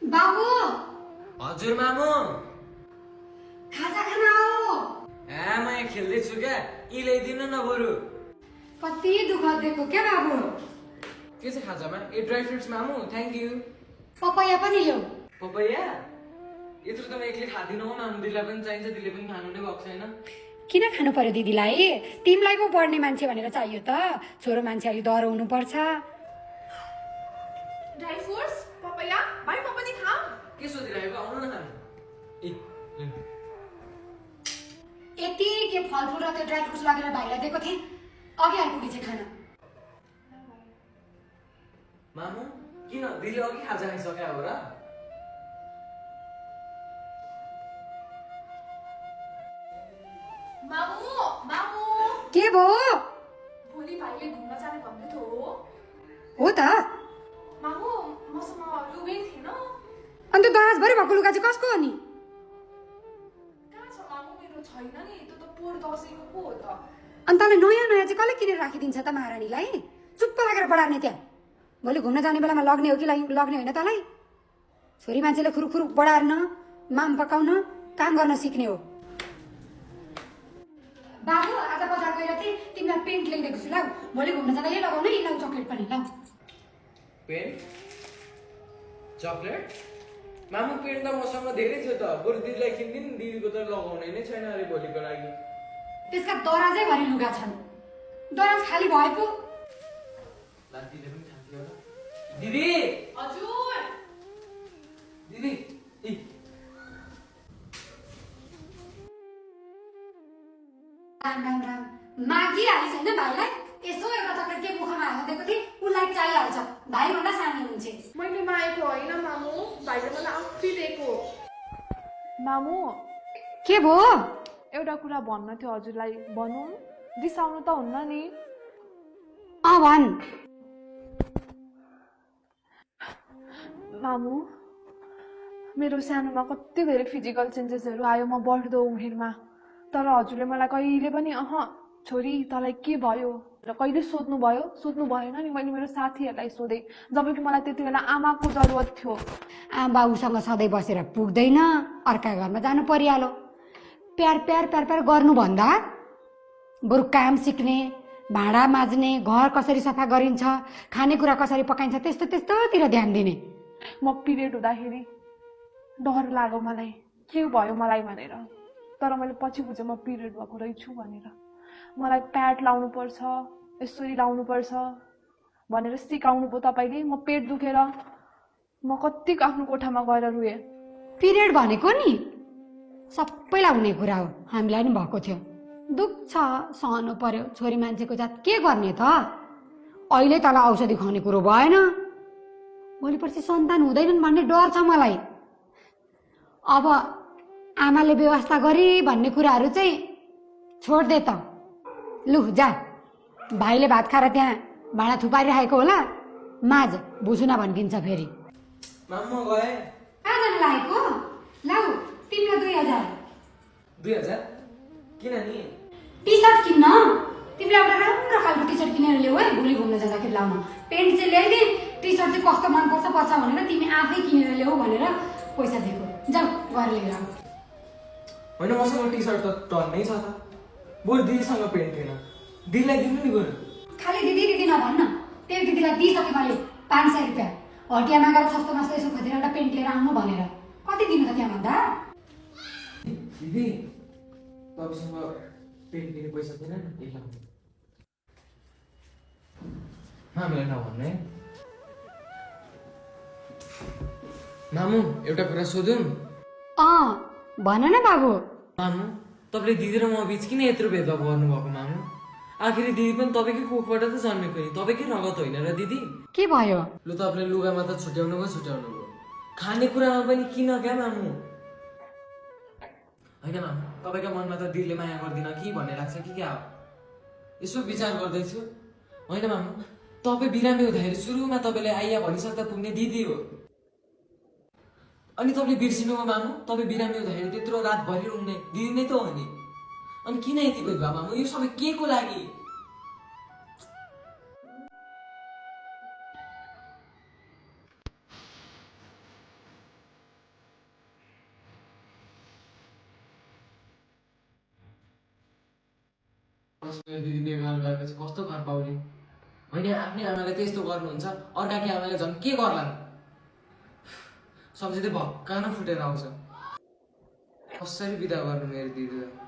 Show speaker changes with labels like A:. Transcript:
A: बाबु
B: हजुर मामु
A: खाजा खाना हो।
B: म यहाँ खेल्दैछु क्या यी ल्याइदिनु न बरु।
A: कति दुःख दिएको क्या बाबु।
B: के छ खाजामा? ए ड्राई फ्रुट्स मामु, थ्याङ्क यू।
A: पपैया पनि ल्याऊ।
B: पपैया यत्रो त म एक्लै खाँदिनँ हो मामु, दिदीलाई पनि चाहिन्छ, दिदीले पनि खानु नै भएको छैन।
A: किन खानु पर्यो दिदीलाई? तिमीलाई पो पढ्ने मान्छे भनेर चाहियो त। छोरो मान्छे अलि डराउनु पर्छ।
C: ड्राई फ्रुट्स पपैया भाइ म पनि खाऊ।
B: के सोधिरहेको? आउनु न खानु। ए
A: यति के फलफुल र त्यो ड्राई फ्रुट्स लगेर भाइलाई दिएको थिएँ, अघि आइपुगेछ खाना।
B: मामु किन दिदीले अघि खाजा खाइसक्यो हो र?
C: मामु मामु
A: के भयो?
C: भोलि भाइले घुम्न जाने भन्दै थियो।
A: हो त।
C: मामु मसँग लुगै थिएन।
A: अन्त दराजभरि भएको लुगा चाहिँ कसको हो नि?
C: कहाँ छ मामु? मेरो छैन नि, त्यो त पोहोर दसैँको पो हो त।
A: अन्त नयाँ नयाँ चाहिँ कसले किनेर राखिदिन्छ त महारानीलाई? चुप्प लागेर बढार्ने त्यहाँ। भोलि घुम्न जाने बेलामा लग्ने हो कि लग्ने होइन तँलाई? छोरी मान्छेले खुरुखुरु बढार्न, माम पकाउन, काम गर्न सिक्ने हो। बाबु आज बजार गएर थिएँ, तिमीलाई पेन्ट ल्याइदिएको छु। लाउ भोलि घुम्न जाँदा यही लगाउनु है। लाउ चक्लेट पनि लाउ।
B: Pant chocolate? मामु पेन्ट त मसँग धेरै थियो त, बरु दिदीलाई किनिदिनु, दिदीको त लगाउने नै छैन अरे भोलिको लागि।
A: त्यसका दराजै भरि लुगा छन्, दराज खाली भए पो।
B: दिदीले पनि खान्थ्यो होला। दिदी
C: हजुर
B: दिदी ए
A: राम राम राम। मागिहालिस् होइन भाइलाई? यसो एउटा चक्लेट के मुखमा हाल्न दिएको थिएँ, उसलाई चाहिहाल्छ। भाइभन्दा सानो हुन्छे।
C: मैले मागेको होइन मामु, भाइले मलाई आफै दिएको। मामु
A: के भयो?
C: एउटा कुरा भन्न थियो हजुरलाई, भनौँ? रिसाउनु त हुन्न नि?
A: भन्।
C: मामु मेरो सानोमा कति धेरै फिजिकल चेन्जेसहरू आयो म बढ्दो उमेरमा, तर हजुरले मलाई कहिले पनि छोरी तँलाई के भयो र कहिले सोध्नु भएन नि। मैले मेरो साथीहरूलाई सोधेँ, जबकि मलाई त्यति बेला आमाको जरुरत थियो।
A: बाबुसँग सधैँ बसेर पुग्दैन, अर्का घरमा जानु परिहाल्यो। प्यार प्यार प्यार प्यार गर्नुभन्दा बरु काम सिक्ने, भाँडा माझ्ने, घर कसरी सफा गरिन्छ, खानेकुरा कसरी पकाइन्छ, त्यस्तोतिर ध्यान दिने।
C: म पिरियड हुँदाखेरि डर लाग्यो मलाई, के भयो मलाई भनेर। तर मैले पछि बुझेँ म पिरियड भएको रहेछु भनेर। मलाई प्याड लाउनु पर्छ, यसरी लाउनु पर्छ भनेर सिकाउनु भयो तपाईँले। म पेट दुखेर म कति आफ्नो कोठामा गएर रुएँ।
A: पिरियड भनेको नि सबैलाई हुने कुरा हो, हामीलाई नि भएको थियो। दुख्छ, सहनु पर्यो। छोरी मान्छेको जात के गर्ने त? अहिले तल औषधि खुवाउने कुरो भएन, भोलि पर्सि सन्तान हुँदैनन् भन्ने डर छ मलाई। अब आमाले व्यवस्था गरी भन्ने कुराहरू चाहिँ छोड्दे त। लु जा, भाइले भात खाएर त्यहाँ भाँडा थुपारिराखेको होला, माझ बुझुना भन्किन्छ फेरि।
B: मामु गए।
A: कहाँ जानु लागेको? लाउ तिमीलाई 2000।
B: 2000 किन नि?
A: टी सर्ट किन्न। तिमीलाई एउटा राम्रो खालको टी सर्ट किनेर ल्याऊ है, भोलि घुम्न जाँदाखेरि लाउन। पेन्ट चाहिँ ल्याइदिए, टी सर्ट चाहिँ कस्तो मनपर्छ भनेर तिमी आफै किनेर ल्याऊ भनेर पैसा दिएको। जाऊ गएर लिएर आऊ।
B: होइन मसँग टी सर्ट त टन्नै छ त, बरु दिदीसँग पेन्ट थिएन, दिदीलाई दिनु नि बरु।
A: खालि दिदी नभन्न, त्यो दिदीलाई दिइसकेँ मैले 500 रुपियाँ। हटियामा गएर सस्तो मास्तो यसो खोजेर एउटा पेन्ट लिएर आउनु भनेर। कति दिनु त त्यहाँ भन्दा?
B: दिदी तपाईँसँग पेन्ट किन्ने पैसा थिएन नि, यही लाग्यो। मामुलाई नभन्ने। मामु एउटा कुरा सोधौँ?
A: भन न बाबु।
B: मामु तपाईँले दिदी र म बिच किन यत्रो भेदभाव गर्नुभएको मामु? आखिरी दिदी पनि तपाईँकै कोखबाट त जन्मेको नि, तपाईँकै रगत होइन र दिदी?
A: के भयो?
B: लु तपाईँले लुगामा त छुट्याउनु भयो, खानेकुरामा पनि किन क्या मामु? होइन मामु, तपाईँको मनमा त दिदीले माया गर्दिन कि भन्ने लाग्छ कि क्या हो? यसो विचार गर्दैछु। होइन मामु, तपाईँ बिरामी हुँदाखेरि सुरुमा तपाईँले आइया भनिसक्दा पुग्ने दिदी हो, अनि तपाईँले बिर्सिनुभयो मामु? तपाईँ बिरामी हुँदाखेरि त्यत्रो रातभरि रुङ्ने दिदी नै त हो नि। अनि किन यति भेदभाव मामु? यो सबै के को लागि? मेरो दिदी बेकार गएपछि कस्तो घर पाउने होइन आफ्नै आमाले त्यस्तो गर्नुहुन्छ अर्काकी आमाले झन् के गर्लान् सम्झिँदै भक्कान फुटेर आउँछ कसरी बिदा गर्नु मेरो दिदीलाई